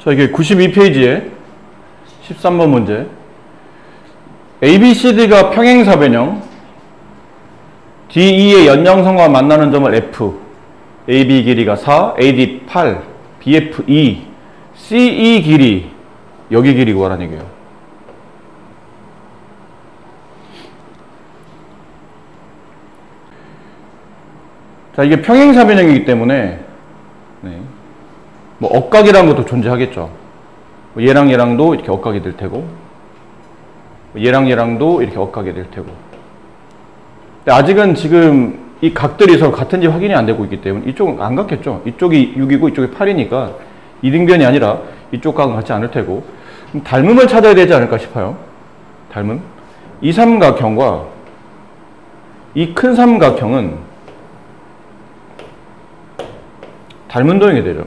자, 이게 92페이지에 13번 문제. ABCD가 평행사변형 DE의 연장선과 만나는 점을 F, AB 길이가 4, AD 8, BF 2, CE 길이, 여기 길이 구하라는 얘기예요. 자, 이게 평행사변형이기 때문에 뭐 억각이라는 것도 존재하겠죠. 뭐 얘랑 얘랑도 이렇게 억각이 될 테고, 얘랑 얘랑도 이렇게 억각이 될 테고. 근데 아직은 지금 이 각들이 서로 같은지 확인이 안 되고 있기 때문에 이쪽은 안 같겠죠. 이쪽이 6이고 이쪽이 8이니까 이등변이 아니라 이쪽 각은 같지 않을 테고, 그럼 닮음을 찾아야 되지 않을까 싶어요. 닮음. 이 삼각형과 이 큰 삼각형은 닮은 도형이 되죠.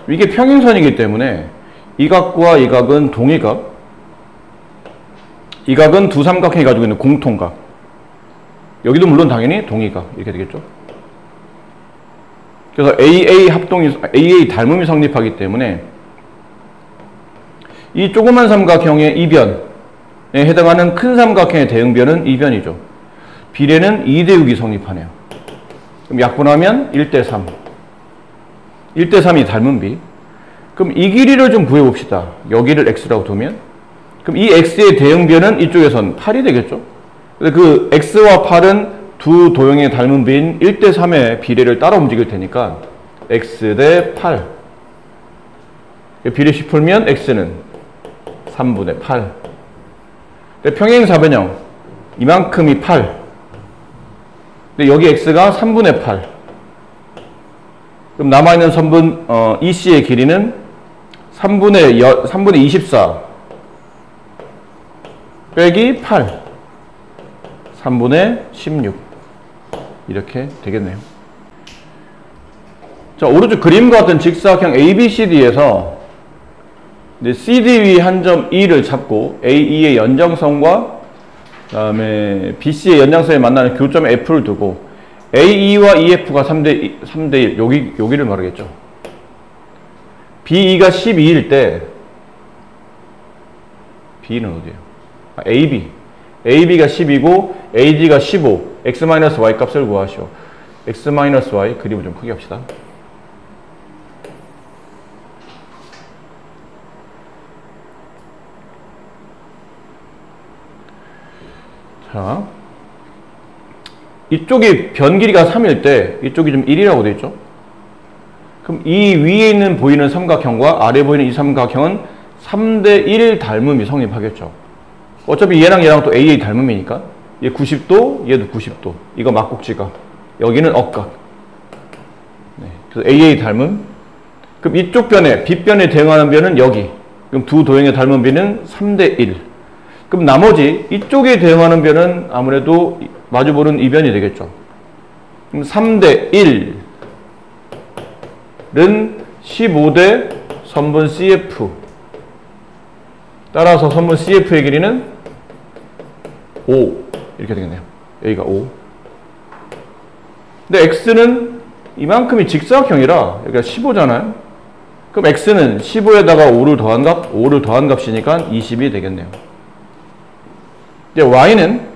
이게 평행선이기 때문에 이 각과 이 각은 동의각, 이 각은 두 삼각형이 가지고 있는 공통각, 여기도 물론 당연히 동의각, 이렇게 되겠죠. 그래서 AA 닮음이 성립하기 때문에 이 조그만 삼각형의 이변에 해당하는 큰 삼각형의 대응변은 이변이죠. 비례는 2대6이 성립하네요. 그럼 약분하면 1대3. 1대3이 닮은 비. 그럼 이 길이를 좀 구해봅시다. 여기를 x라고 두면. 그럼 이 x의 대응변은 이쪽에선 8이 되겠죠. 그 x와 8은 두 도형의 닮은 비인 1대3의 비례를 따라 움직일 테니까 x 대 8. 비례식 풀면 x는 3분의 8. 평행사변형 이만큼이 8. 근데 여기 x가 3분의 8. 그럼 남아있는 선분 EC의 길이는 3분의 24 빼기 8 3분의 16 이렇게 되겠네요. 자, 오른쪽 그림과 같은 직사각형 ABCD에서 CD 위 한 점 E를 잡고 AE의 연장선과 그 다음에 BC의 연장선에 만나는 교점 F를 두고 AE와 EF가 3대1 여기를 말하겠죠. BE가 12일 때 B는 어디예요? AB가 10이고 AD가 15, X-Y 값을 구하시오. X-Y 그림을 좀 크게 합시다. 자, 이쪽이 변 길이가 3일 때 이쪽이 좀 1이라고 되어 있죠. 그럼 이 위에 있는 보이는 삼각형과 아래 보이는 이 삼각형은 3대1 닮음이 성립하겠죠. 어차피 얘랑 얘랑 또 AA 닮음이니까 얘 90도, 얘도 90도. 이거 막국지각. 여기는 억각. 그래서 AA 닮음. 그럼 이쪽 변에, 빗변에 대응하는 변은 여기. 그럼 두 도형의 닮은 변은 3대1. 그럼 나머지 이쪽에 대응하는 변은 아무래도 마주보는 이 변이 되겠죠. 그럼 3대1은 15대 선분 CF. 따라서 선분 CF의 길이는 5 이렇게 되겠네요. 여기가 5. 근데 X는 이만큼이 직사각형이라 여기가 15잖아요. 그럼 X는 15에다가 5를 더한 값이니까 20이 되겠네요. 이제 Y는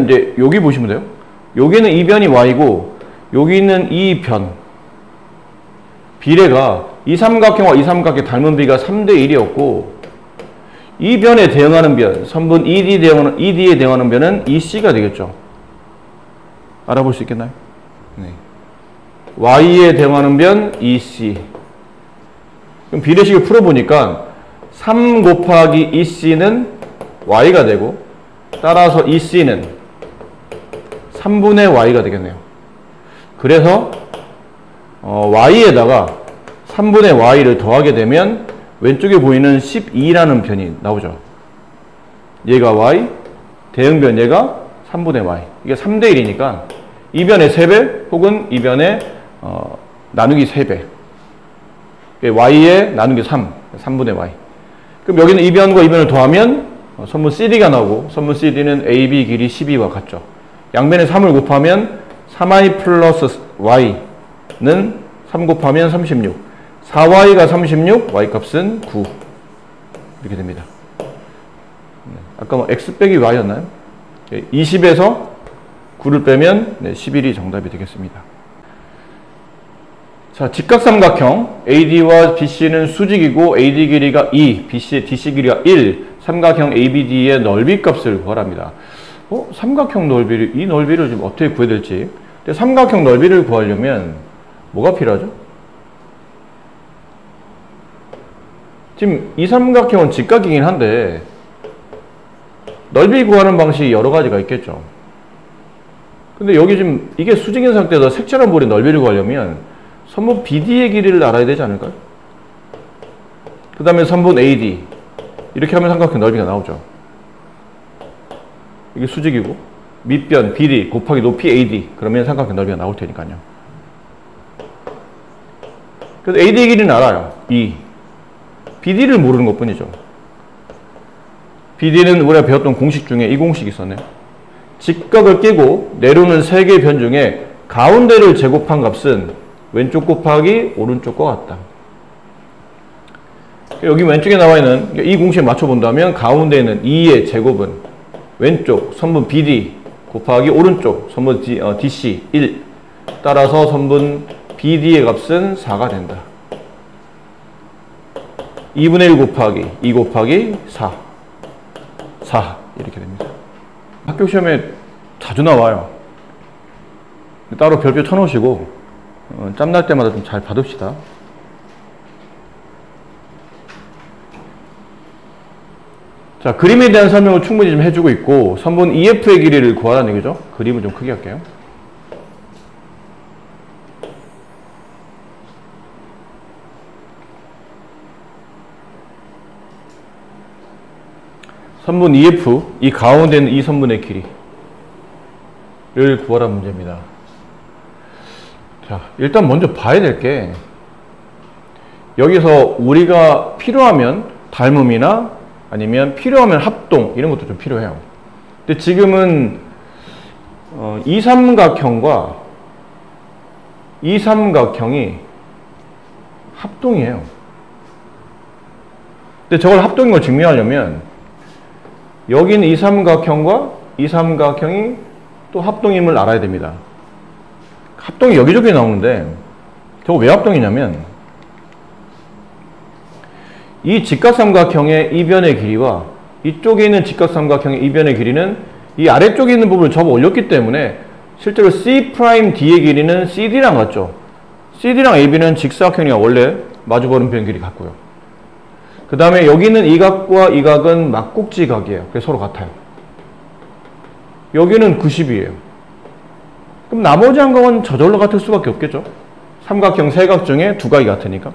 이제 여기 보시면 돼요. 여기는 이 변이 Y고 여기 있는 이 변 비례가 이 삼각형과 이 삼각형의 닮은 비가 3대1이었고 이 변에 대응하는 변, 선분 ED에 대응하는 변은 EC가 되겠죠. 알아볼 수 있겠나요? 네. Y에 대응하는 변 EC. 그럼 비례식을 풀어보니까 3 곱하기 EC는 Y가 되고 따라서 EC는 3분의 Y가 되겠네요. 그래서 Y에다가 3분의 Y를 더하게 되면 왼쪽에 보이는 12라는 변이 나오죠. 얘가 Y, 대응변 얘가 3분의 Y. 이게 3대1이니까 이 변의 3배 혹은 이 변의 나누기 3배. Y에 나누기 3, 3분의 Y. 그럼 여기는 이 변과 이 변을 더하면 선분 CD가 나오고 선분 CD는 AB 길이 12와 같죠. 양변에 3을 곱하면 3i 플러스 Y는 3 곱하면 36. 4y가 36, y값은 9. 이렇게 됩니다. 아까 뭐 x 빼기 y였나요? 20에서 9를 빼면 11이 정답이 되겠습니다. 자, 직각삼각형 AD와 BC는 수직이고 AD 길이가 2, BC의 DC 길이가 1, 삼각형 ABD의 넓이 값을 구하랍니다. 삼각형 넓이를, 이 넓이를 좀 어떻게 구해야 될지. 근데 삼각형 넓이를 구하려면 뭐가 필요하죠? 지금 이 삼각형은 직각이긴 한데 넓이 구하는 방식이 여러 가지가 있겠죠. 근데 여기 지금 이게 수직인 상태에서 색채로 보인 넓이를 구하려면 선분 BD의 길이를 알아야 되지 않을까요? 그 다음에 선분 AD. 이렇게 하면 삼각형 넓이가 나오죠. 이게 수직이고 밑변 BD 곱하기 높이 AD. 그러면 삼각형 넓이가 나올 테니까요. 그래서 AD의 길이는 알아요. 2. BD를 모르는 것 뿐이죠. BD는 우리가 배웠던 공식 중에 이 공식이 있었네요. 직각을 끼고 내려오는 세 개의 변 중에 가운데를 제곱한 값은 왼쪽 곱하기 오른쪽과 같다. 여기 왼쪽에 나와 있는 이 공식에 맞춰본다면 가운데 있는 2의 제곱은 왼쪽 선분 BD 곱하기 오른쪽 선분 DC 1. 따라서 선분 BD의 값은 4가 된다. 2분의 1 곱하기 2 곱하기 4. 4 이렇게 됩니다. 학교 시험에 자주 나와요. 따로 별표 쳐놓으시고 짬날 때마다 좀 잘 받읍시다. 자, 그림에 대한 설명을 충분히 좀 해주고 있고 선분 EF의 길이를 구하라는 얘기죠. 그림을 좀 크게 할게요. 선분 EF, 이 가운데 있는 이 선분의 길이를 구하라 문제입니다. 자, 일단 먼저 봐야 될 게 여기서 우리가 필요하면 닮음이나 아니면 필요하면 합동 이런 것도 좀 필요해요. 근데 지금은 이 삼각형과 이 삼각형이 합동이에요. 근데 저걸 합동인 걸 증명하려면 여기는 이 삼각형과 이 삼각형이 또 합동임을 알아야 됩니다. 합동이 여기저기 나오는데 저거 왜 합동이냐면 이 직각삼각형의 이 변의 길이와 이쪽에 있는 직각삼각형의 이 변의 길이는 이 아래쪽에 있는 부분을 접어 올렸기 때문에 실제로 C'D의 길이는 CD랑 같죠. CD랑 AB는 직사각형이야 원래 마주보는 변 길이 같고요. 그 다음에 여기 있는 이 각과 이 각은 막국지각이에요. 그래서 서로 같아요. 여기는 90이에요. 그럼 나머지 한 각은 저절로 같을 수밖에 없겠죠. 삼각형 세 각 중에 두 각이 같으니까.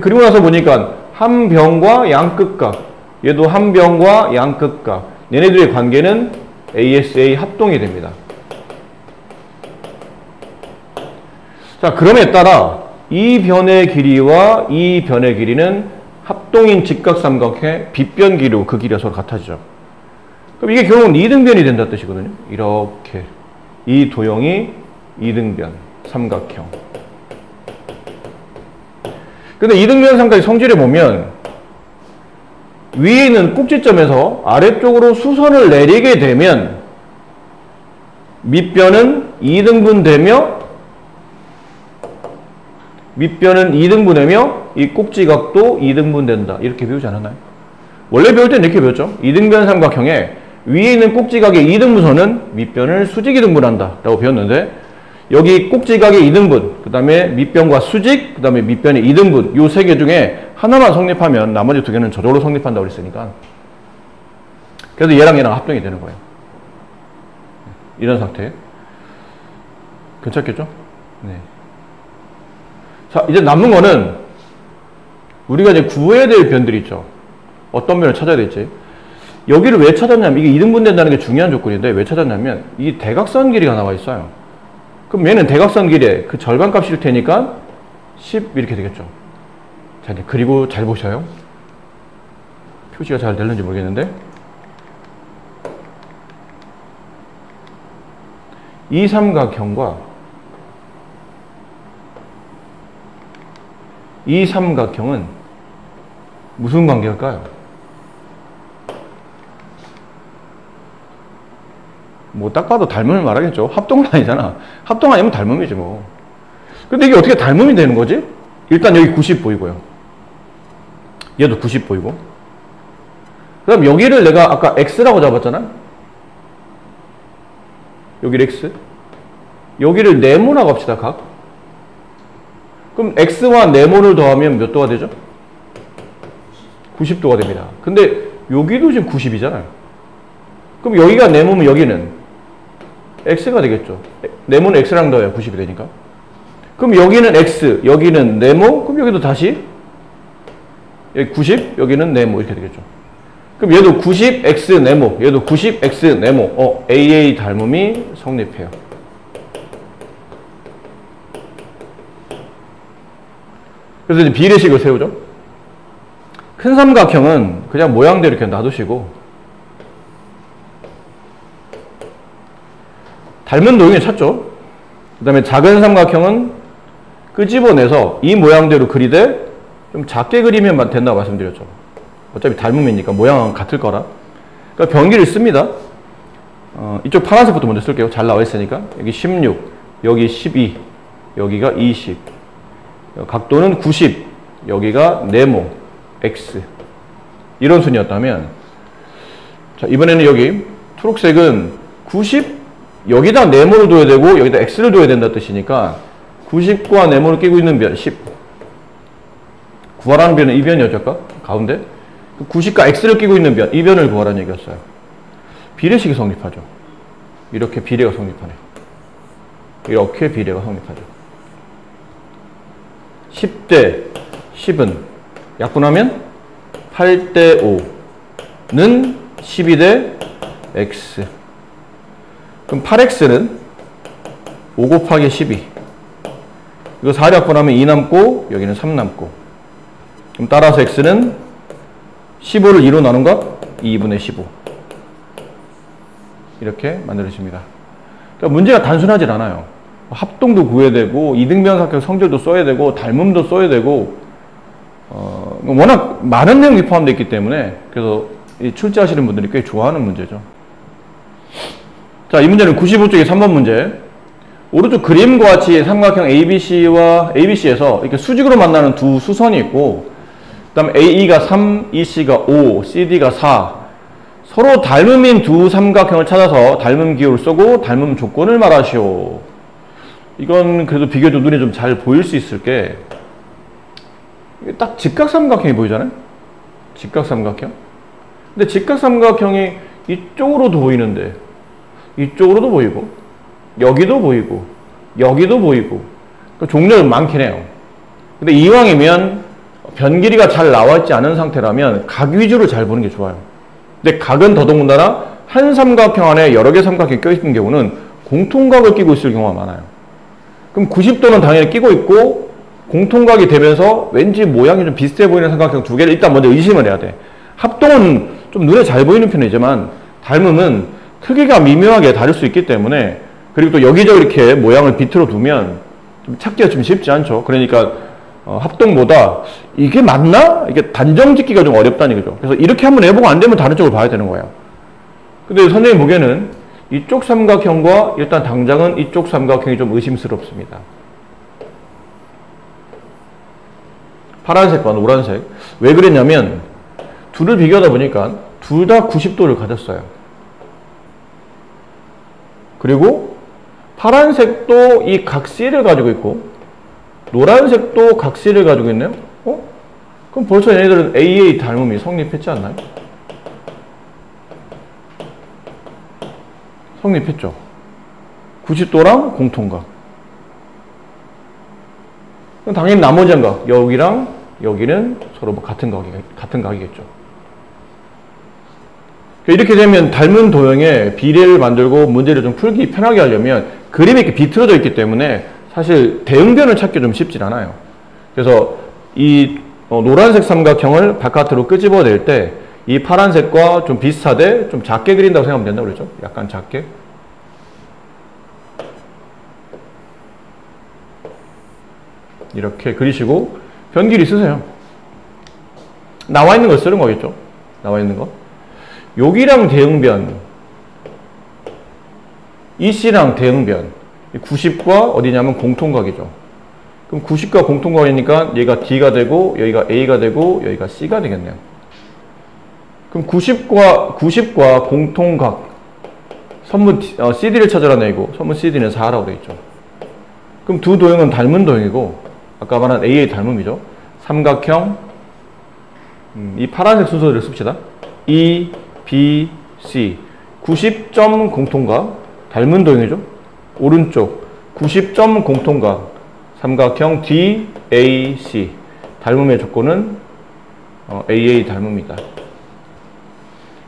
그리고 나서 보니까 한 변과 양끝각, 얘도 한 변과 양끝각, 얘네들의 관계는 ASA 합동이 됩니다. 자, 그럼에 따라 이 변의 길이와 이 변의 길이는 합동인 직각삼각형의 빗변 길이로 그 길이가 서로 같아지죠. 그럼 이게 결국은 2등변이 된다는 뜻이거든요. 이렇게 이 도형이 2등변 삼각형. 근데 2등변 삼각의 성질을 보면 위에 있는 꼭지점에서 아래쪽으로 수선을 내리게 되면 밑변은 2등분되며 이 꼭지각도 2등분된다. 이렇게 배우지 않았나요? 원래 배울 때는 이렇게 배웠죠. 2등변 삼각형에 위에 있는 꼭지각의 2등분선은 밑변을 수직 2등분한다 라고 배웠는데 여기 꼭지각의 2등분, 그 다음에 밑변과 수직, 그 다음에 밑변의 2등분 이 세 개 중에 하나만 성립하면 나머지 두 개는 저절로 성립한다고 그랬으니까 그래서 얘랑 합동이 되는 거예요. 이런 상태. 괜찮겠죠? 네. 자, 이제 남는 거는 우리가 이제 구해야 될 변들이 있죠. 어떤 변을 찾아야 될지. 여기를 왜 찾았냐면 이게 2등분 된다는 게 중요한 조건인데 왜 찾았냐면 이 대각선 길이가 나와 있어요. 그럼 얘는 대각선 길이의 그 절반 값일 테니까 10 이렇게 되겠죠. 자, 이제 그리고 잘 보셔요. 표시가 잘 되는지 모르겠는데 이 삼각형과 이 삼각형은 무슨 관계일까요? 뭐 딱 봐도 닮음을 말하겠죠. 합동은 아니잖아. 합동 아니면 닮음이지 뭐. 근데 이게 어떻게 닮음이 되는 거지? 일단 여기 90 보이고요. 얘도 90 보이고. 그 다음 여기를 내가 아까 x라고 잡았잖아. 여기를 x. 여기를 네모라고 합시다. 각. 그럼 x와 네모를 더하면 몇 도가 되죠? 90도가 됩니다. 근데 여기도 지금 90이잖아요. 그럼 여기가 네모면 여기는 x가 되겠죠. 네모는 x랑 더해야 90이 되니까. 그럼 여기는 x, 여기는 네모, 그럼 여기도 다시 여기 90, 여기는 네모 이렇게 되겠죠. 그럼 얘도 90x 네모, 얘도 90x 네모. AA 닮음이 성립해요. 그래서 이제 비례식을 세우죠. 큰 삼각형은 그냥 모양대로 이렇게 놔두시고 닮은 도형을 찾죠. 그 다음에 작은 삼각형은 끄집어내서 이 모양대로 그리되 좀 작게 그리면 된다고 말씀드렸죠. 어차피 닮음이니까 모양은 같을 거라. 그러니까 변기를 씁니다. 이쪽 파란색부터 먼저 쓸게요. 잘 나와 있으니까. 여기 16, 여기 12, 여기가 20. 각도는 90, 여기가 네모, x. 이런 순이었다면, 자, 이번에는 여기 초록색은 90, 여기다 네모를 둬야 되고, 여기다 x를 둬야 된다 뜻이니까, 90과 네모를 끼고 있는 변, 10. 구하라는 변은 이 변이었죠, 아까? 가운데. 90과 x를 끼고 있는 변, 이 변을 구하라는 얘기였어요. 비례식이 성립하죠. 이렇게 비례가 성립하네. 이렇게 비례가 성립하죠. 10대 10은 약분하면 8대 5는 12대 x. 그럼 8x는 5 곱하기 12. 이거 4 약분하면 2 남고 여기는 3 남고. 그럼 따라서 x는 15를 2로 나눈 것 2분의 15. 이렇게 만들어집니다. 그러니까 문제가 단순하지 않아요. 합동도 구해야 되고 이등변 삼각형 성질도 써야 되고 닮음도 써야 되고 워낙 많은 내용이 포함되어 있기 때문에 그래서 이 출제하시는 분들이 꽤 좋아하는 문제죠. 자, 이 문제는 95쪽의 3번 문제. 오른쪽 그림과 같이 삼각형 ABC에서 이렇게 수직으로 만나는 두 수선이 있고 그 다음에 AE가 3, EC가 5, CD가 4. 서로 닮음인 두 삼각형을 찾아서 닮음 기호를 쓰고 닮음 조건을 말하시오. 이건 그래도 비교적 눈에 좀 잘 보일 수 있을 게 딱 직각삼각형이 보이잖아요. 직각삼각형. 근데 직각삼각형이 이쪽으로도 보이는데 이쪽으로도 보이고 여기도 보이고 여기도 보이고 그 종류는 많긴 해요. 근데 이왕이면 변 길이가 잘 나와 있지 않은 상태라면 각 위주로 잘 보는 게 좋아요. 근데 각은 더더군다나 한 삼각형 안에 여러 개 삼각형이 껴있는 경우는 공통각을 끼고 있을 경우가 많아요. 그럼 90도는 당연히 끼고 있고 공통각이 되면서 왠지 모양이 좀 비슷해 보이는 삼각형 두 개를 일단 먼저 의심을 해야 돼. 합동은 좀 눈에 잘 보이는 편이지만 닮음은 크기가 미묘하게 다를 수 있기 때문에 그리고 또 여기저기 이렇게 모양을 비틀어 두면 좀 찾기가 좀 쉽지 않죠. 그러니까 합동보다 이게 맞나? 이게 단정 짓기가 좀 어렵다는 거죠. 그래서 이렇게 한번 해보고 안 되면 다른 쪽을 봐야 되는 거예요. 근데 선생님 보기에는 이쪽 삼각형과 일단 당장은 이쪽 삼각형이 좀 의심스럽습니다. 파란색과 노란색. 왜 그랬냐면 둘을 비교하다 보니까 둘 다 90도를 가졌어요. 그리고 파란색도 이 각 C를 가지고 있고 노란색도 각 C를 가지고 있네요. 그럼 벌써 얘네들은 AA 닮음이 성립했지 않나요? 성립했죠. 90도랑 공통각. 그럼 당연히 나머지 한 각, 여기랑 여기는 서로 같은 각이겠죠. 이렇게 되면 닮은 도형의 비례를 만들고 문제를 좀 풀기 편하게 하려면 그림이 이렇게 비틀어져 있기 때문에 사실 대응변을 찾기 좀 쉽지 않아요. 그래서 이 노란색 삼각형을 바깥으로 끄집어낼 때 이 파란색과 좀 비슷하되 좀 작게 그린다고 생각하면 된다고 그랬죠. 약간 작게. 이렇게 그리시고 변 길이 쓰세요. 나와 있는 걸 쓰는 거겠죠. 나와 있는 거. 여기랑 대응변, EC랑 대응변, 90과 어디냐면 공통각이죠. 그럼 90과 공통각이니까 얘가 D가 되고 여기가 A가 되고 여기가 C가 되겠네요. 그럼 90과 공통각 선분 CD를 찾아내고 선분 CD는 4라고 되어 있죠. 그럼 두 도형은 닮은 도형이고 아까 말한 AA 닮음이죠. 삼각형 이 파란색 순서를 씁시다. E, B, C 90점 공통각 닮은 도형이죠. 오른쪽 90점 공통각 삼각형 D, A, C 닮음의 조건은 AA 닮음이다.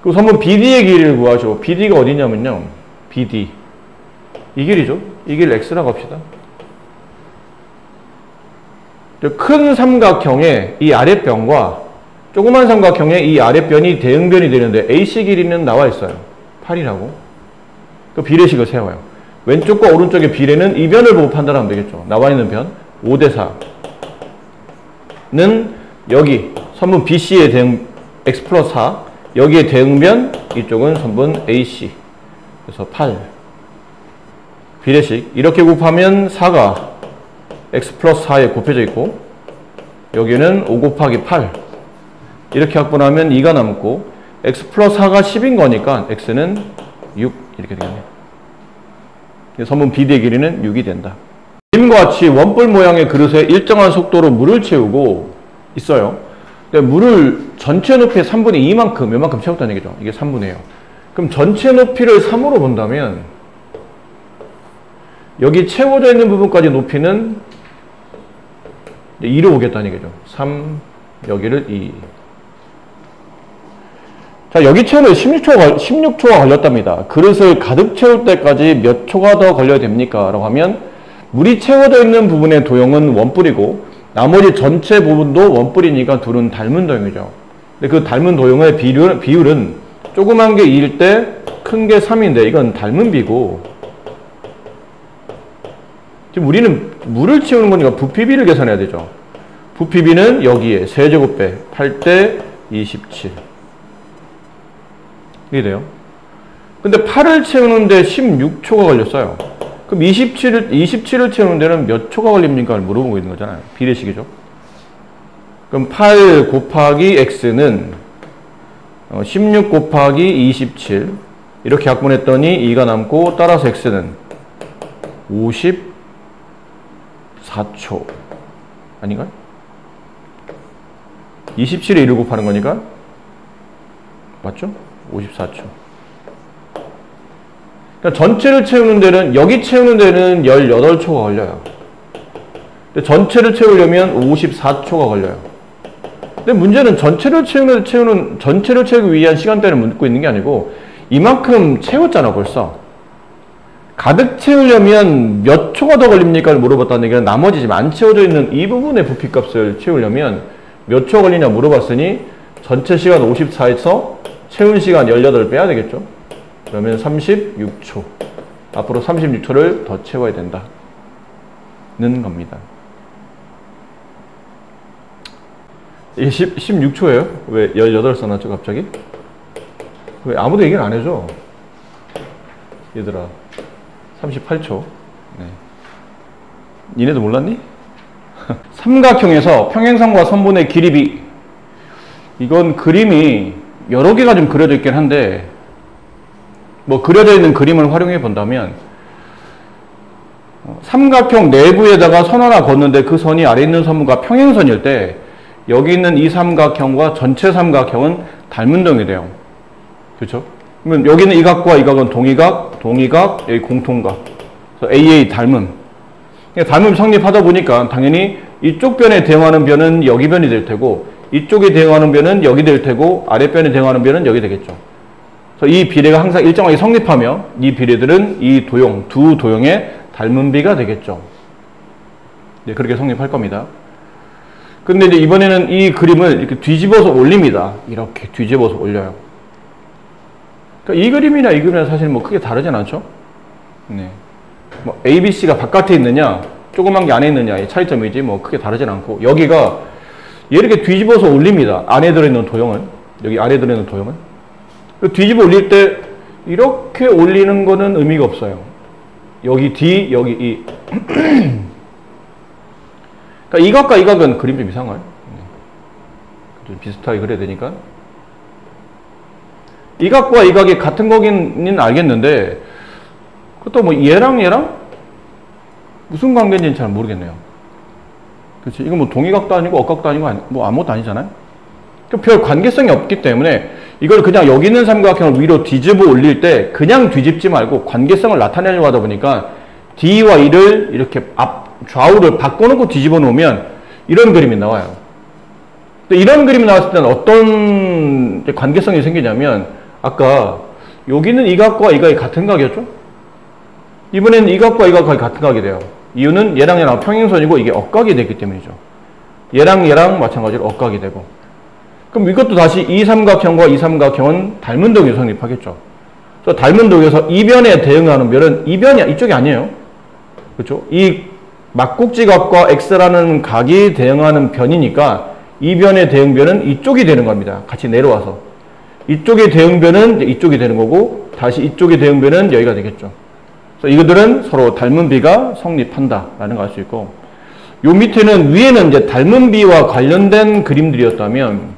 그리고 선분 BD의 길이를 구하죠. BD가 어디냐면요. BD 이 길이죠. 이 길 X라고 합시다. 큰 삼각형의 이 아랫변과 조그만 삼각형의 이 아랫변이 대응변이 되는데 AC 길이는 나와 있어요. 8이라고. 그 비례식을 세워요. 왼쪽과 오른쪽의 비례는 이 변을 보고 판단하면 되겠죠. 나와 있는 변 5대 4는 여기 선분 BC의 대응 X 플러스 4 여기에 대응변 이쪽은 선분 AC 그래서 8 비례식 이렇게 곱하면 4가 X 플러스 4에 곱해져 있고 여기는 5 곱하기 8 이렇게 확분하면 2가 남고 X 플러스 4가 10인 거니까 X는 6 이렇게 되겠네요. 선분 BD의 길이는 6이 된다. 그림과 같이 원뿔 모양의 그릇에 일정한 속도로 물을 채우고 있어요. 근데 물을 전체 높이의 3분의 2만큼 요만큼 채웠다는 얘기죠. 이게 3분의예요. 그럼 전체 높이를 3으로 본다면 여기 채워져 있는 부분까지 높이는 2로 오겠다는 얘기죠. 3 여기를 2. 자, 여기 채우는 16초가 걸렸답니다. 그릇을 가득 채울 때까지 몇 초가 더 걸려야 됩니까? 라고 하면 물이 채워져 있는 부분의 도형은 원뿔이고 나머지 전체 부분도 원뿔이니까 둘은 닮은 도형이죠. 근데 그 닮은 도형의 비율은 조그만 게 2일 때 큰 게 3인데 이건 닮은 비고 지금 우리는 물을 채우는 거니까 부피비를 계산해야 되죠. 부피비는 여기에 세제곱배 8대 27 이게 돼요. 근데 8을 채우는데 16초가 걸렸어요. 그럼 27을 채우는 데는 몇 초가 걸립니까? 물어보고 있는 거잖아요. 비례식이죠. 그럼 8 곱하기 x는 16 곱하기 27 이렇게 약분했더니 2가 남고 따라서 x는 54초 아닌가요? 27에 1을 곱하는 거니까 맞죠? 54초. 그러니까 전체를 채우는 데는 여기 채우는 데는 18초가 걸려요. 근데 전체를 채우려면 54초가 걸려요. 근데 문제는 전체를 채우기 위한 시간대를 묻고 있는 게 아니고 이만큼 채웠잖아 벌써. 가득 채우려면 몇 초가 더 걸립니까? 물어봤다는 얘기는 나머지 지금 안 채워져 있는 이 부분의 부피값을 채우려면 몇 초 걸리냐 물어봤으니 전체 시간 54에서 채운 시간 18을 빼야 되겠죠? 그러면 36초. 앞으로 36초를 더 채워야 된다는 겁니다. 이게 16초예요? 왜 18 써놨죠 갑자기? 왜 아무도 얘기를 안 해줘? 얘들아 38초. 네. 니네도 몰랐니? 삼각형에서 평행선과 선분의 길이비 이건 그림이 여러 개가 좀 그려져 있긴 한데 뭐 그려져 있는 그림을 활용해 본다면 삼각형 내부에다가 선 하나 걷는데 그 선이 아래 있는 선분과 평행선일 때 여기 있는 이 삼각형과 전체 삼각형은 닮은 도형이 돼요. 그렇죠? 그러면 여기 있는 이 각과 이 각은 동의각, 여기 공통각. 그래서 AA 닮음. 닮음 성립하다 보니까 당연히 이쪽 변에 대응하는 변은 여기 변이 될 테고 이쪽에 대응하는 변은 여기 될 테고 아랫변에 대응하는 변은 여기 되겠죠. 그래서 이 비례가 항상 일정하게 성립하며 이 비례들은 이 도형, 두 도형의 닮은 비가 되겠죠. 네, 그렇게 성립할 겁니다. 근데 이제 이번에는 이 그림을 이렇게 뒤집어서 올립니다. 이렇게 뒤집어서 올려요. 그러니까 이 그림이나 이 그림이나 사실 뭐 크게 다르진 않죠. 네. 뭐 A, B, C가 바깥에 있느냐, 조그만 게 안에 있느냐의 차이점이지 뭐 크게 다르진 않고 여기가 얘를 이렇게 뒤집어서 올립니다. 안에 들어있는 도형은. 여기 안에 들어있는 도형은. 뒤집어 올릴 때 이렇게 올리는 거는 의미가 없어요. 여기 D, 여기 E. 그러니까 이 각과 이 각은 그림 좀 이상해요. 좀 비슷하게 그려야 되니까. 이 각과 이 각이 같은 거기는 알겠는데, 그것도 뭐 얘랑 무슨 관계인지는 잘 모르겠네요. 그렇지? 이건 뭐 동의각도 아니고 억각도 아니고 뭐 아무것도 아니잖아요. 별 관계성이 없기 때문에 이걸 그냥 여기 있는 삼각형을 위로 뒤집어 올릴 때 그냥 뒤집지 말고 관계성을 나타내려고 하다 보니까 D와 E를 이렇게 좌우를 바꿔놓고 뒤집어 놓으면 이런 그림이 나와요. 근데 이런 그림이 나왔을 때는 어떤 관계성이 생기냐면 아까 여기는 이 각과 이 각이 같은 각이었죠? 이번에는 이 각과 이 각이 같은 각이 돼요. 이유는 얘랑 얘랑 평행선이고 이게 억각이 됐기 때문이죠. 얘랑 얘랑 마찬가지로 억각이 되고. 그럼 이것도 다시 이 삼각형과 이 삼각형은 닮은 도형이 성립하겠죠. 그래서 닮은 도형에서 이변에 대응하는 면은 이변이 이쪽이 아니에요. 그렇죠? 이 막국지각과 X라는 각이 대응하는 변이니까 이변의 대응변은 이쪽이 되는 겁니다. 같이 내려와서. 이쪽의 대응변은 이쪽이 되는 거고 다시 이쪽의 대응변은 여기가 되겠죠. 그래서 이것들은 서로 닮은 비가 성립한다라는 걸 알 수 있고, 요 밑에는 위에는 이제 닮은 비와 관련된 그림들이었다면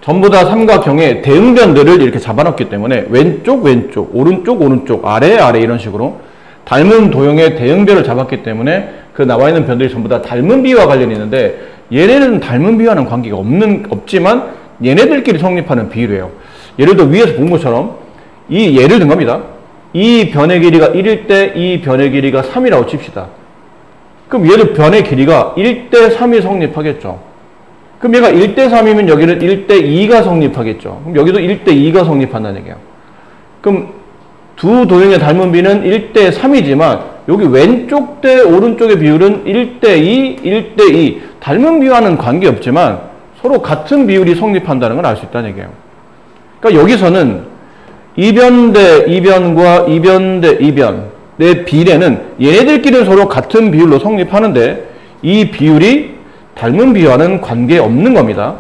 전부 다 삼각형의 대응변들을 이렇게 잡아놨기 때문에 왼쪽 왼쪽, 오른쪽 오른쪽, 아래 아래 이런 식으로 닮은 도형의 대응변을 잡았기 때문에 그 나와 있는 변들이 전부 다 닮은 비와 관련이 있는데 얘네는 닮은 비와는 관계가 없지만 얘네들끼리 성립하는 비율이에요. 예를 들어 위에서 본 것처럼 이 예를 든 겁니다. 이 변의 길이가 1일 때 이 변의 길이가 3이라고 칩시다. 그럼 얘도 변의 길이가 1대 3이 성립하겠죠. 그럼 얘가 1대 3이면 여기는 1대 2가 성립하겠죠. 그럼 여기도 1대 2가 성립한다는 얘기예요. 그럼 두 도형의 닮은 비는 1대 3이지만 여기 왼쪽 대 오른쪽의 비율은 1대 2, 1대 2. 닮은 비와는 관계없지만 서로 같은 비율이 성립한다는 걸 알 수 있다는 얘기예요. 그러니까 여기서는 이변 대 이변과 이변 대 이변의 비례는 얘네들끼리는 서로 같은 비율로 성립하는데 이 비율이 닮은 비와는 관계없는 겁니다.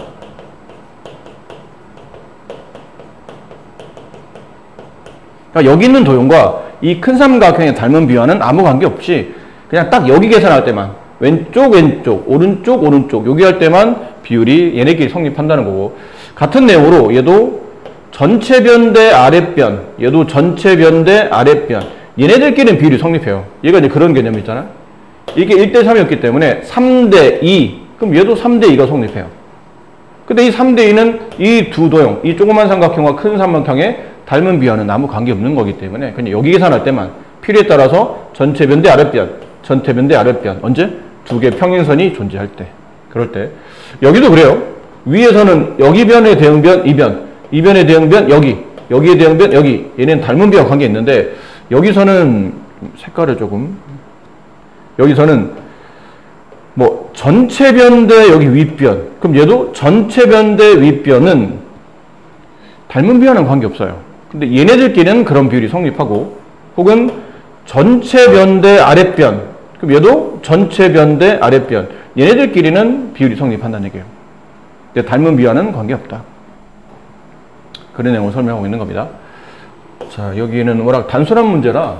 그러니까 여기 있는 도형과 이 큰 삼각형의 닮은 비와는 아무 관계없이 그냥 딱 여기 계산할 때만 왼쪽 왼쪽 오른쪽 오른쪽 여기 할 때만 비율이 얘네끼리 성립한다는 거고, 같은 내용으로 얘도 전체 변 대 아랫변, 얘도 전체 변 대 아랫변, 얘네들끼리는 비율이 성립해요. 얘가 이제 그런 개념이 있잖아요. 이게 1대 3이었기 때문에 3대 2, 그럼 얘도 3대 2가 성립해요. 근데 이 3대 2는 이 두 도형, 이 조그만 삼각형과 큰 삼각형의 닮은 비와는 아무 관계없는 거기 때문에 그냥 여기 계산할 때만 필요에 따라서 전체 변 대 아랫변, 전체 변 대 아랫변, 언제? 두 개의 평행선이 존재할 때, 그럴 때. 여기도 그래요. 위에서는 여기 변의 대응변, 이변의 대응변, 여기의 대응변, 여기. 얘는 닮은 비와 관계 있는데 여기서는 색깔을 조금, 여기서는 뭐 전체 변 대 여기 윗변, 그럼 얘도 전체 변 대 윗변은 닮은 비와는 관계없어요. 근데 얘네들끼리는 그런 비율이 성립하고, 혹은 전체 변 대 아랫변, 그럼 얘도 전체 변 대 아랫변, 얘네들끼리는 비율이 성립한다는 얘기예요. 근데 닮은 비와는 관계없다. 그런 내용을 설명하고 있는 겁니다. 자, 여기는 워낙 단순한 문제라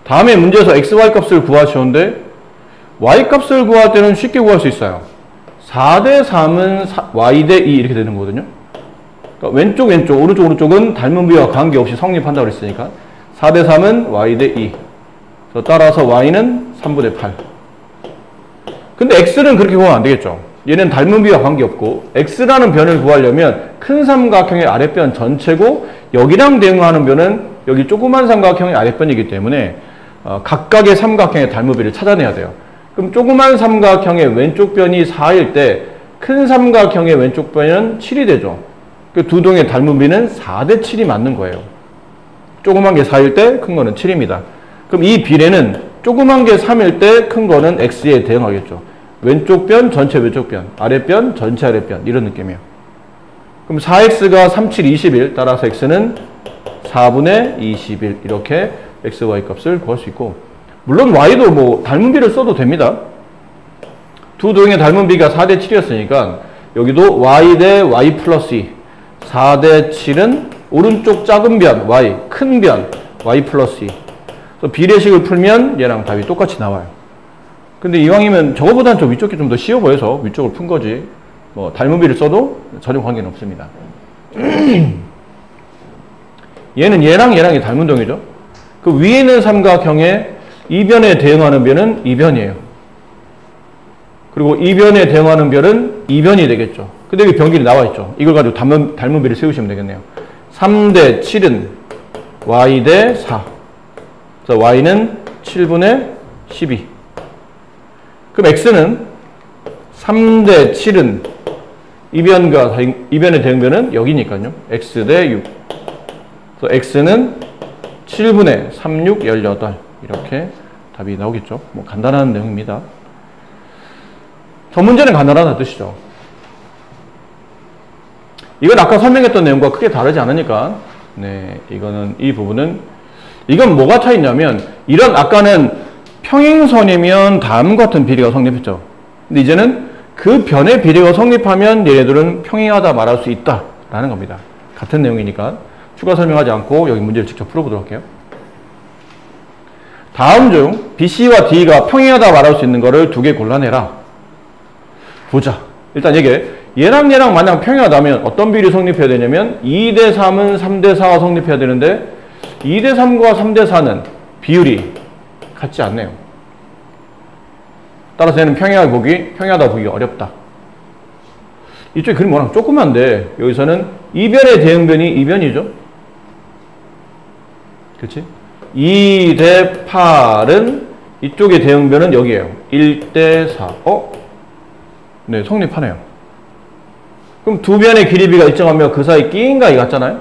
다음에 문제에서 x, y 값을 구하시는데 y 값을 구할 때는 쉽게 구할 수 있어요. 4대 3은 y 대 2 이렇게 되는 거거든요. 그러니까 왼쪽 왼쪽 오른쪽 오른쪽은 닮은 비와 관계없이 성립한다고 그랬으니까 4대 3은 y 대 2. 따라서 y는 3분의 8. 근데 x는 그렇게 구하면 안 되겠죠. 얘는 닮은 비와 관계없고 x라는 변을 구하려면 큰 삼각형의 아랫변 전체고 여기랑 대응하는 변은 여기 조그만 삼각형의 아랫변이기 때문에 각각의 삼각형의 닮은 비를 찾아내야 돼요. 그럼 조그만 삼각형의 왼쪽 변이 4일 때 큰 삼각형의 왼쪽 변은 7이 되죠. 그 두 동의 닮은 비는 4대 7이 맞는 거예요. 조그만 게 4일 때 큰 거는 7입니다. 그럼 이 비례는 조그만 게 3일 때 큰 거는 x에 대응하겠죠. 왼쪽 변, 전체 왼쪽 변, 아랫변, 전체 아랫변, 이런 느낌이에요. 그럼 4x가 3, 7, 21, 따라서 x는 4분의 21, 이렇게 x, y 값을 구할 수 있고, 물론 y도 뭐 닮은 비를 써도 됩니다. 두 도형의 닮은 비가 4대 7이었으니까 여기도 y 대 y 플러스 2 4대 7은 오른쪽 작은 변 y, 큰 변 y 플러스 2. 그래서 비례식을 풀면 얘랑 답이 똑같이 나와요. 근데 이왕이면 저거보다는 좀 위쪽이 좀 더 쉬워 보여서 위쪽을 푼 거지. 뭐 닮은 비를 써도 전혀 관계는 없습니다. 얘는 얘랑이 닮은 동이죠. 그 위에 있는 삼각형의 이변에 대응하는 변은 이변이에요. 그리고 이변에 대응하는 변은 이변이 되겠죠. 근데 여기 변길이 나와 있죠. 이걸 가지고 닮은 비를 세우시면 되겠네요. 3대 7은 y 대 4. 그래서 y는 7분의 12. 그럼 x는 3대 7은 이변의 대응변은 여기니까요. x 대 6. 그래서 x는 7분의 36, 18. 이렇게 답이 나오겠죠. 뭐 간단한 내용입니다. 전 문제는 간단하다는 뜻이죠. 이건 아까 설명했던 내용과 크게 다르지 않으니까, 네, 이 부분은, 이건 뭐가 차이냐면, 이런, 아까는 평행선이면 다음과 같은 비례가 성립했죠. 근데 이제는 그 변의 비례가 성립하면 얘네들은 평행하다 말할 수 있다. 라는 겁니다. 같은 내용이니까 추가 설명하지 않고 여기 문제를 직접 풀어보도록 할게요. 다음 중 BC와 D가 평행하다 말할 수 있는 거를 두 개 골라내라. 보자. 일단 얘랑 만약 평행하다면 어떤 비율이 성립해야 되냐면 2대 3은 3대 4가 성립해야 되는데 2대 3과 3대 4는 비율이 같지 않네요. 따라서 얘는 평행하다 보기 어렵다. 이쪽 그림 워낙 조그만데 여기서는 이변의 대응변이 이변이죠. 그렇지? 2대 8은 이쪽의 대응변은 여기에요. 1대 4. 네, 성립하네요. 그럼 두 변의 길이비가 일정하며 그 사이 끼인각이 같잖아요.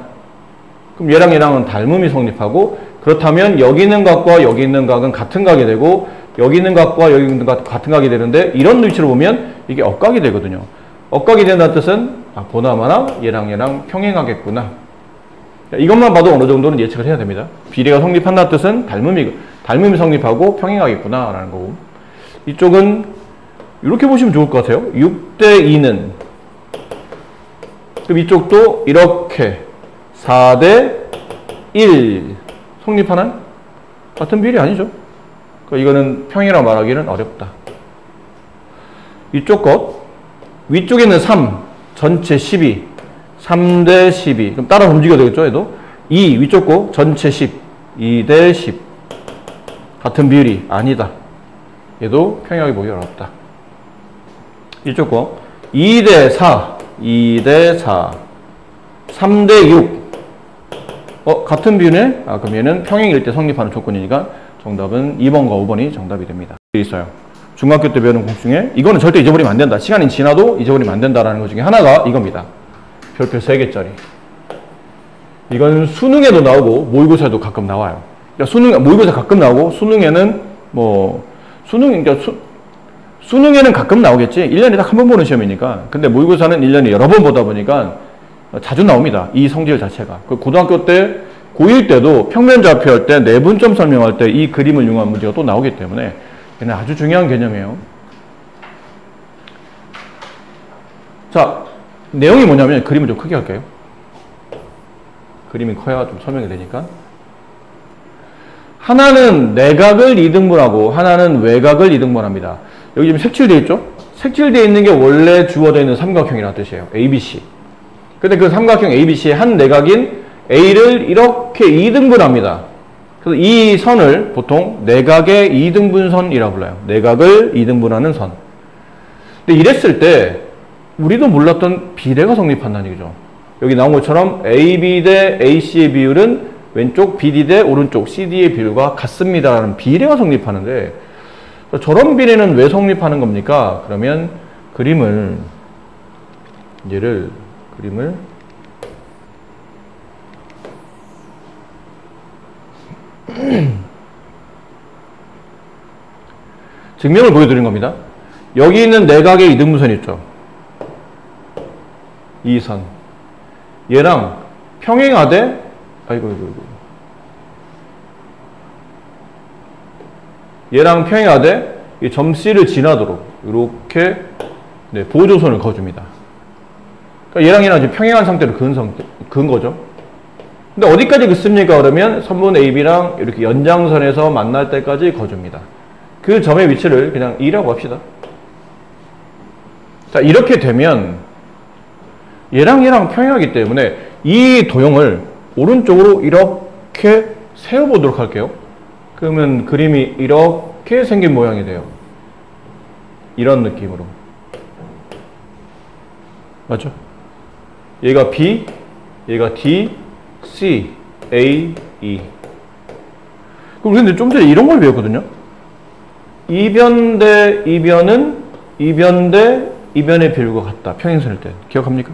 그럼 얘랑은 닮음이 성립하고, 그렇다면 여기 있는 각과 여기 있는 각은 같은 각이 되고 여기 있는 각과 여기 있는 각 같은 각이 되는데, 이런 위치로 보면 이게 억각이 되거든요. 억각이 된다는 뜻은 보나마나 얘랑 평행하겠구나. 이것만 봐도 어느 정도는 예측을 해야 됩니다. 비례가 성립한다는 뜻은 닮음이 성립하고 평행하겠구나 라는 거고, 이쪽은 이렇게 보시면 좋을 것 같아요. 6대 2는, 그럼 이쪽도 이렇게 4대 1 성립하나요? 같은 비율이 아니죠. 그러니까 이거는 평이라 말하기는 어렵다. 이쪽 것, 위쪽에는 3, 전체 12, 3대 12. 그럼 따라서 움직여야 되겠죠, 얘도? 2, 위쪽 거, 전체 10, 2대 10. 같은 비율이 아니다. 얘도 평행하게 보기 어렵다. 이쪽 거, 2대 4, 2대 4, 3대 6. 같은 비율에, 그럼 얘는 평행일 때 성립하는 조건이니까 정답은 2번과 5번이 정답이 됩니다. 있어요. 중학교 때 배우는 공식 중에 이거는 절대 잊어버리면 안 된다. 시간이 지나도 잊어버리면 안 된다라는 것 중에 하나가 이겁니다. 별표 3개짜리. 이건 수능에도 나오고 모의고사에도 가끔 나와요. 그러니까 모의고사 가끔 나오고 수능에는 수능에는 가끔 나오겠지. 1년에 딱 한 번 보는 시험이니까. 근데 모의고사는 1년에 여러 번 보다 보니까 자주 나옵니다. 이 성질 자체가. 고등학교 때, 고1 때도 평면좌표 할 때 내분점 설명할 때 이 그림을 이용한 문제가 또 나오기 때문에 얘는 아주 중요한 개념이에요. 자, 내용이 뭐냐면 그림을 좀 크게 할게요. 그림이 커야 좀 설명이 되니까. 하나는 내각을 2등분하고 하나는 외곽을 2등분합니다. 여기 지금 색칠되어 있죠? 색칠되어 있는 게 원래 주어져 있는 삼각형이라는 뜻이에요. ABC. 근데 그 삼각형 ABC의 한 내각인 A를 이렇게 2등분합니다. 그래서 이 선을 보통 내각의 2등분선이라고 불러요. 내각을 2등분하는 선. 근데 이랬을 때 우리도 몰랐던 비례가 성립한다는 얘기죠. 여기 나온 것처럼 AB 대 AC의 비율은 왼쪽 BD 대 오른쪽 CD의 비율과 같습니다라는 비례가 성립하는데, 저런 비례는 왜 성립하는 겁니까? 그러면 그림을 증명을 보여드린 겁니다. 여기 있는 내각의 이등분선 있죠? 이 선. 얘랑 평행하되, 얘랑 평행하되 이 점 C를 지나도록 이렇게 네, 보조선을 그어줍니다. 그러니까 얘랑 얘랑 지금 평행한 상태로 그은 거죠. 근데 어디까지 긋습니까? 그러면 선분 AB랑 이렇게 연장선에서 만날 때까지 그어줍니다. 그 점의 위치를 그냥 E라고 합시다. 자, 이렇게 되면 얘랑 얘랑 평행하기 때문에 이 도형을 오른쪽으로 이렇게 세워보도록 할게요. 그러면 그림이 이렇게 생긴 모양이 돼요. 이런 느낌으로. 맞죠? 얘가 B, 얘가 D, C, A, E. 그럼 근데 좀 전에 이런 걸 배웠거든요. 이변 대 이변은 이변 대 이변의 비율과 같다. 평행선일 때. 기억합니까?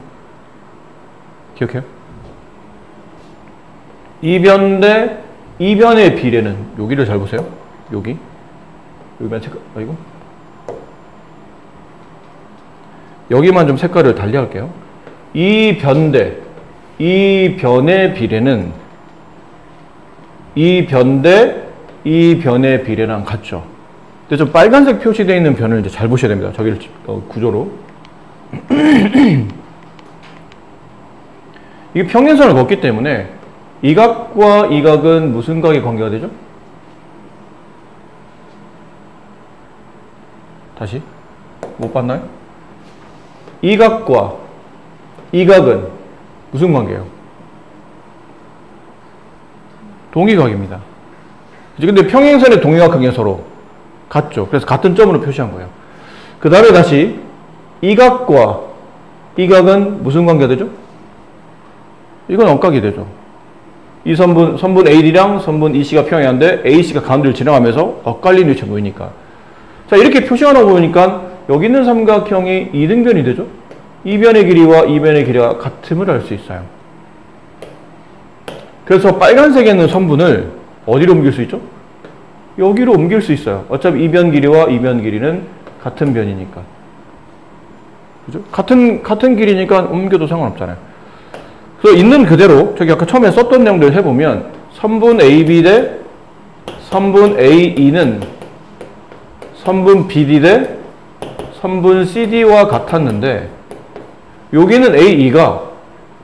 기억해요? 이변 대 이변의 비례는 여기를 잘 보세요. 여기만 체크. 아이고. 여기만 좀 색깔을 달리 할게요. 이변 대 이변의 비례는 이변 대 이변의 비례랑 같죠. 근데 좀 빨간색 표시되어 있는 변을 이제 잘 보셔야 됩니다. 저기를 구조로. 이게 평행선을 걷기 때문에 이 각과 이 각은 무슨 각의 관계가 되죠? 다시 못 봤나요? 이 각과 이 각은 무슨 관계예요? 동의각입니다. 근데 평행선의 동의각 관계는 서로 같죠. 그래서 같은 점으로 표시한 거예요. 그 다음에 다시 이 각과 이 각은 무슨 관계가 되죠? 이건 원각이 되죠. 이 선분 AD랑 선분 EC가 평행한데 AC가 가운데를 지나가면서 엇갈린 위치에 놓이니까. 자, 이렇게 표시하나 보니까 여기 있는 삼각형이 이등변이 되죠. 이변의 길이와 이변의 길이가 같음을 알 수 있어요. 그래서 빨간색에 있는 선분을 어디로 옮길 수 있죠? 여기로 옮길 수 있어요. 어차피 이변 길이와 이변 길이는 같은 변이니까. 그죠? 같은 길이니까 옮겨도 상관없잖아요. 그래서 있는 그대로 저기 아까 처음에 썼던 내용들 해보면 선분 AB 대 선분 AE는 선분 BD 대 선분 CD와 같았는데 여기는 AE가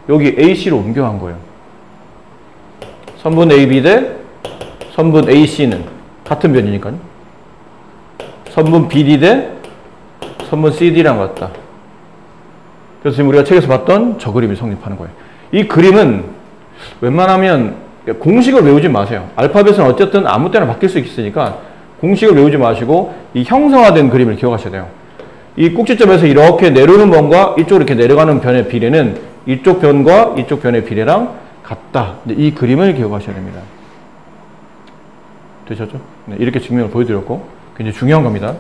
여기 AC로 옮겨간 거예요. 선분 AB 대 선분 AC는 같은 변이니까요. 선분 BD 대 선분 CD랑 같다. 그래서 지금 우리가 책에서 봤던 저 그림이 성립하는 거예요. 이 그림은 웬만하면 공식을 외우지 마세요. 알파벳은 어쨌든 아무 때나 바뀔 수 있으니까 공식을 외우지 마시고 이 형상화된 그림을 기억하셔야 돼요. 이 꼭지점에서 이렇게 내려오는 변과 이쪽으로 이렇게 내려가는 변의 비례는 이쪽 변과 이쪽 변의 비례랑 같다. 이 그림을 기억하셔야 됩니다. 되셨죠? 네, 이렇게 증명을 보여드렸고 굉장히 중요한 겁니다.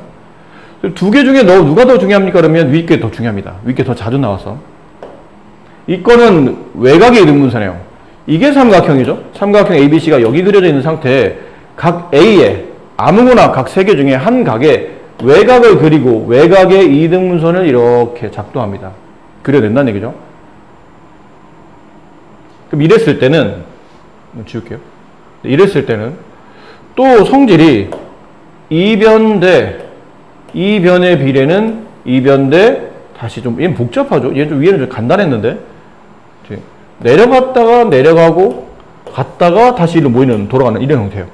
두 개 중에 누가 더 중요합니까? 그러면 위 게 더 중요합니다. 위 게 더 자주 나와서. 이 거는 외곽의 이등분선이에요. 이게 삼각형이죠. 삼각형 ABC가 여기 그려져 있는 상태에 각 A에 아무거나 각 세 개 중에 한 각에 외곽을 그리고 외곽의 이등분선을 이렇게 작동합니다. 그려낸다는 얘기죠. 그럼 이랬을 때는 지울게요. 이랬을 때는 또 성질이 이변 대 이변의 비례는 이변 대 다시 좀 얘는 복잡하죠. 얘는 좀 위에는 좀 간단했는데 내려갔다가 내려가고 갔다가 다시 이리로 모이는 돌아가는 이런 형태예요.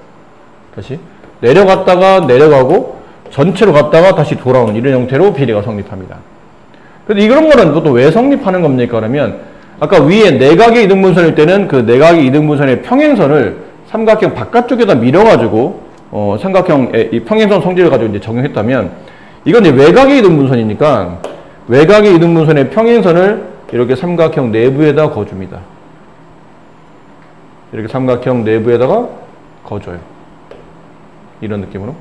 다시 내려갔다가 내려가고 전체로 갔다가 다시 돌아오는 이런 형태로 비례가 성립합니다. 그런데 이런 거는 또 왜 성립하는 겁니까? 그러면 아까 위에 내각의 이등분선일 때는 그 내각의 이등분선의 평행선을 삼각형 바깥쪽에다 밀어가지고 삼각형의 이 평행선 성질을 가지고 이제 적용했다면 이건 이제 외곽의 이등분선이니까 외곽의 이등분선의 평행선을 이렇게 삼각형 내부에다 거줍니다. 이렇게 삼각형 내부에다가 거줘요. 이런 느낌으로.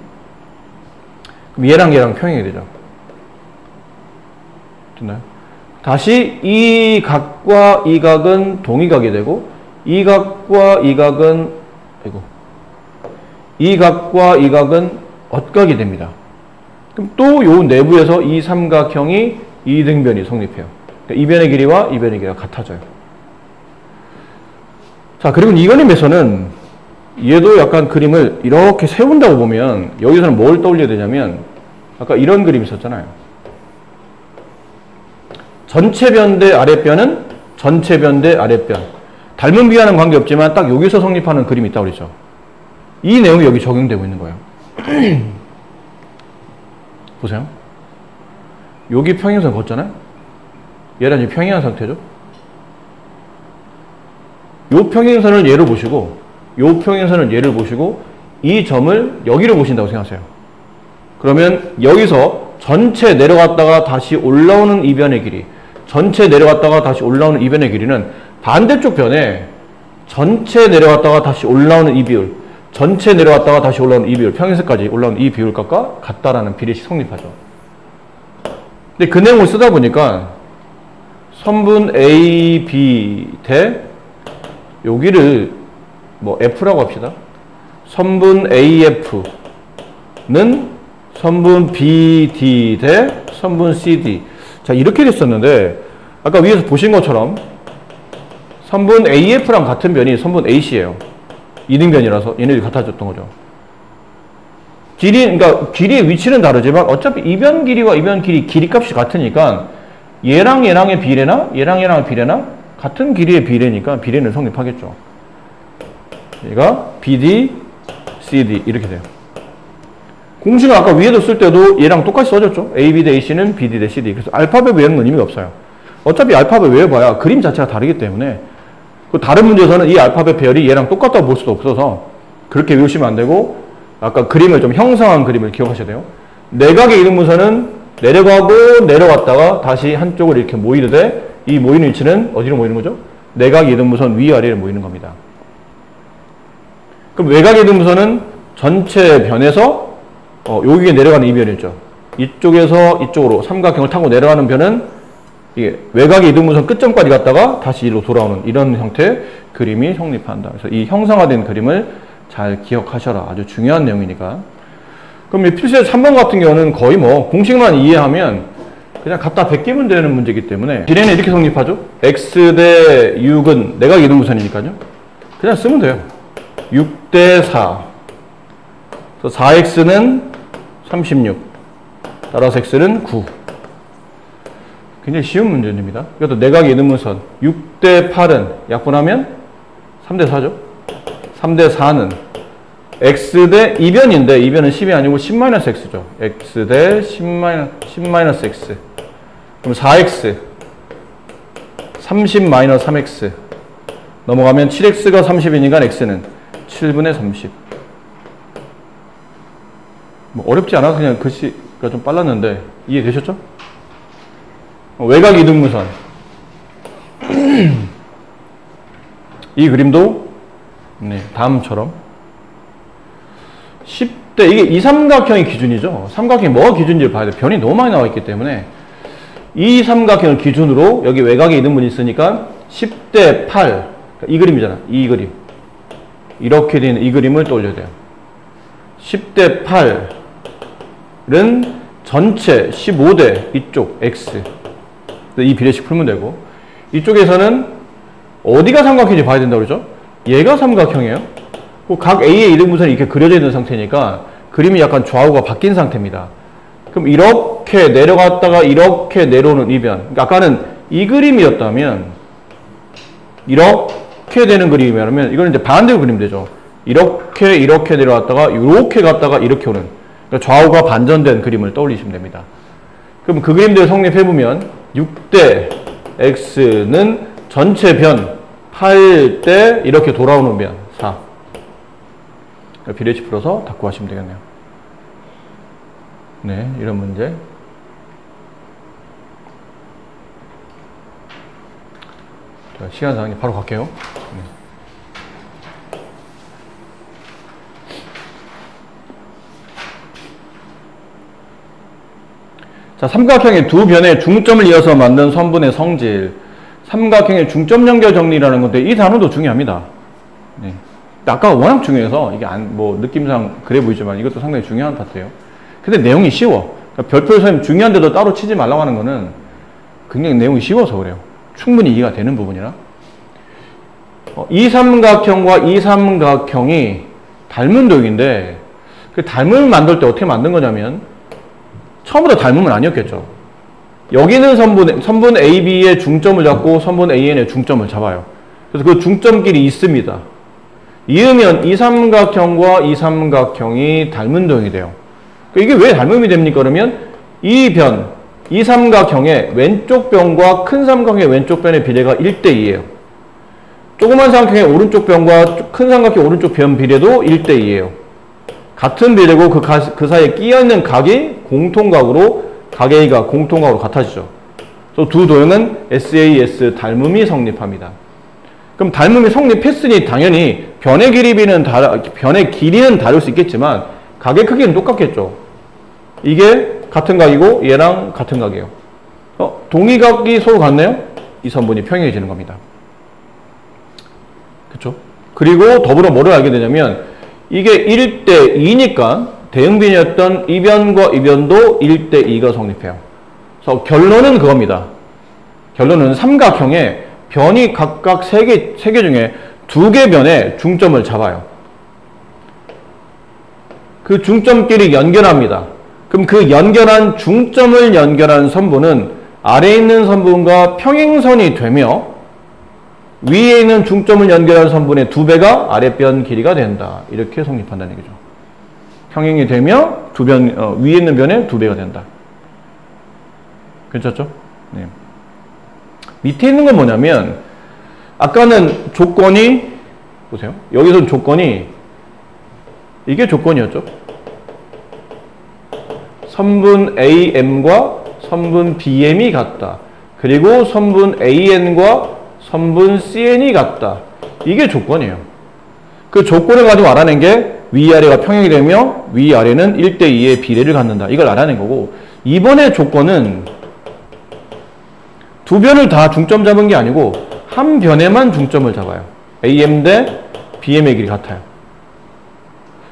그럼 얘랑 평행이 되죠. 됐나요? 다시 이 각과 이 각은 동의각이 되고 이 각과 이 각은 이 각과 이 각은 엇각이 됩니다. 그럼 또 요 내부에서 이 삼각형이 이등변이 성립해요. 그러니까 이변의 길이와 이변의 길이가 같아져요. 자, 그리고 이 그림에서는 얘도 약간 그림을 이렇게 세운다고 보면 여기서는 뭘 떠올려야 되냐면 아까 이런 그림 있었잖아요. 전체 변 대 아랫변은 전체 변 대 아랫변. 닮은 비와는 관계없지만 딱 여기서 성립하는 그림이 있다고 그랬죠. 이 내용이 여기 적용되고 있는 거예요. 보세요. 여기 평행선 걷잖아요. 얘랑 지금 평행한 상태죠. 요 평행선을 얘로 보시고 요 평행선을 얘를 보시고 이 점을 여기로 보신다고 생각하세요. 그러면 여기서 전체 내려갔다가 다시 올라오는 이 변의 길이, 전체 내려갔다가 다시 올라오는 이 변의 길이는 반대쪽 변에 전체 내려갔다가 다시 올라오는 이 비율, 전체 내려갔다가 다시 올라오는 이 비율, 평행선까지 올라오는 이 비율값과 같다라는 비례식 성립하죠. 근데 그 내용을 쓰다 보니까 선분 A, B 대 여기를 뭐 F라고 합시다. 선분 AF는 선분 BD 대 선분 CD. 자, 이렇게 됐었는데 아까 위에서 보신 것처럼 선분 AF랑 같은 변이 선분 AC예요. 이등변이라서 얘네들이 같아졌던 거죠. 그러니까 길이의 위치는 다르지만 어차피 이변 길이와 이변 길이값이 같으니까 얘랑 얘랑의 비례나 얘랑 얘랑의 비례나 같은 길이의 비례니까 비례는 성립하겠죠. 얘가 BD, CD 이렇게 돼요. 공식은 아까 위에도 쓸 때도 얘랑 똑같이 써졌죠. AB 대 AC는 BD 대 CD. 그래서 알파벳 외우는 건 의미가 없어요. 어차피 알파벳 외워봐야 그림 자체가 다르기 때문에 그 다른 문제에서는 이 알파벳 배열이 얘랑 똑같다고 볼 수도 없어서 그렇게 외우시면 안 되고 아까 그림을 좀 형성한 그림을 기억하셔야 돼요. 내각의 이등분선은 내려가고 내려갔다가 다시 한쪽으로 이렇게 모이는데 이 모이는 위치는 어디로 모이는 거죠? 내각 이등분선 위아래로 모이는 겁니다. 그럼 외곽 이등분선은 전체 변에서 여기에 내려가는 이 변이었죠. 이쪽에서 이쪽으로 삼각형을 타고 내려가는 변은 이게 외곽의 이등분선 끝점까지 갔다가 다시 이리로 돌아오는 이런 형태의 그림이 성립한다. 그래서 이 형상화된 그림을 잘 기억하셔라. 아주 중요한 내용이니까. 그럼 이 필수의 3번 같은 경우는 거의 뭐 공식만 이해하면 그냥 갖다 베끼면 되는 문제이기 때문에 비례는 이렇게 성립하죠. x 대 6은 내각 이등분선이니까요. 그냥 쓰면 돼요. 6 대 4. 그래서 4x는 36. 따라서 x는 9. 굉장히 쉬운 문제입니다. 이것도 내각 이등분선 6 대 8은 약분하면 3 대 4죠. 3 대 4는 x 대 2변인데 2변은 10이 아니고 10-x죠. x 대 10-x. 그럼 4x 30-3x 넘어가면 7x가 30이니까 x는 7분의 30. 뭐 어렵지 않아서 그냥 글씨가 좀 빨랐는데 이해되셨죠? 외곽 이등분선 이 그림도 네, 다음처럼 10대 이게 이 삼각형이 기준이죠. 삼각형이 뭐가 기준인지를 봐야 돼요. 변이 너무 많이 나와 있기 때문에 이 삼각형을 기준으로 여기 외곽에 이등분이 있으니까 10대 8 이 그림이잖아. 이 그림 이렇게 되는 이 그림을 떠올려야 돼요. 10대 8은 전체 15대 이쪽 x 이 비례식 풀면 되고 이쪽에서는 어디가 삼각형인지 봐야 된다고 그러죠? 얘가 삼각형이에요. 각 A의 이등분선이 이렇게 그려져 있는 상태니까 그림이 약간 좌우가 바뀐 상태입니다. 그럼 이렇게 내려갔다가 이렇게 내려오는 이 변. 그러니까 아까는 이 그림이었다면 이렇게 되는 그림이라면 이거는 이제 반대로 그리면 되죠. 이렇게 내려왔다가 이렇게 갔다가 이렇게 오는 그러니까 좌우가 반전된 그림을 떠올리시면 됩니다. 그럼 그 그림들 성립해보면 6대 x는 전체 변 8대 이렇게 돌아오는 변 4. 비례식 풀어서 다 구하시면 되겠네요. 네, 이런 문제. 자, 시간상이 바로 갈게요. 네. 자, 삼각형의 두 변의 중점을 이어서 만든 선분의 성질. 삼각형의 중점 연결 정리라는 건데 이 단어도 중요합니다. 네. 아까 워낙 중요해서 이게 뭐 느낌상 그래 보이지만 이것도 상당히 중요한 파트예요. 근데 내용이 쉬워. 그러니까 별표 선생님 중요한데도 따로 치지 말라고 하는 거는 굉장히 내용이 쉬워서 그래요. 충분히 이해가 되는 부분이라. 이 삼각형과 이 삼각형이 닮은 도형인데 그 닮음을 만들 때 어떻게 만든 거냐면 처음부터 닮으면 아니었겠죠. 여기는 선분 AB의 중점을 잡고 선분 AN의 중점을 잡아요. 그래서 그 중점끼리 있습니다. 이으면 이 삼각형과 이 삼각형이 닮은 도형이 돼요. 이게 왜 닮음이 됩니까? 그러면 이 삼각형의 왼쪽 변과 큰 삼각형의 왼쪽 변의 비례가 1대2예요. 조그만 삼각형의 오른쪽 변과 큰 삼각형 오른쪽 변 비례도 1대2예요. 같은 비례고 그 사이에 끼어있는 각이 공통각으로 각 A가 공통각으로 같아지죠. 그래서 두 도형은 SAS 닮음이 성립합니다. 그럼 닮음이 성립했으니 당연히 변의 길이는 다를 수 있겠지만 각의 크기는 똑같겠죠. 이게 같은 각이고 얘랑 같은 각이에요. 동의각이 서로 같네요? 이 선분이 평행해지는 겁니다. 그쵸? 그리고 더불어 뭐를 알게 되냐면 이게 1대2니까 대응변이었던 이 변과 이 변도 1대2가 성립해요. 그래서 결론은 그겁니다. 결론은 삼각형의 변이 각각 3개 중에 2개 변에 중점을 잡아요. 그 중점끼리 연결합니다. 그럼 그 연결한 중점을 연결한 선분은 아래에 있는 선분과 평행선이 되며 위에 있는 중점을 연결한 선분의 2배가 아랫변 길이가 된다. 이렇게 성립한다는 얘기죠. 평행이 되며 위에 있는 변의 2배가 된다. 괜찮죠? 네. 밑에 있는 건 뭐냐면 아까는 조건이 보세요. 여기서는 조건이 이게 조건이었죠. 선분 AM과 선분 BM이 같다. 그리고 선분 AN과 선분 CN이 같다. 이게 조건이에요. 그 조건을 가지고 알아낸 게 위아래가 평행이 되며 위아래는 1대2의 비례를 갖는다. 이걸 알아낸 거고 이번에 조건은 두 변을 다 중점 잡은 게 아니고 한 변에만 중점을 잡아요. AM 대 BM의 길이 같아요.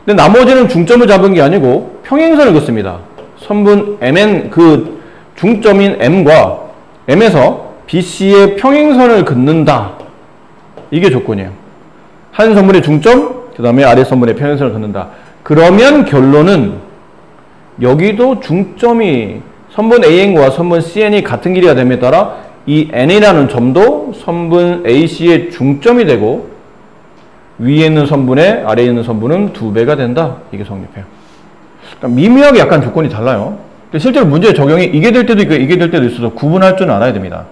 근데 나머지는 중점을 잡은 게 아니고 평행선을 긋습니다. 선분 MN 그 중점인 M과 M에서 BC의 평행선을 긋는다. 이게 조건이에요. 한 선분의 중점, 그 다음에 아래 선분의 평행선을 긋는다. 그러면 결론은 여기도 중점이 선분 AN과 선분 CN이 같은 길이가 됨에 따라 이 N이라는 점도 선분 AC의 중점이 되고 위에 있는 선분의 아래에 있는 선분은 2배가 된다. 이게 성립해요. 그러니까 미묘하게 약간 조건이 달라요. 실제로 문제의 적용이 이게 될 때도 있고 이게 될 때도 있어서 구분할 줄은 알아야 됩니다.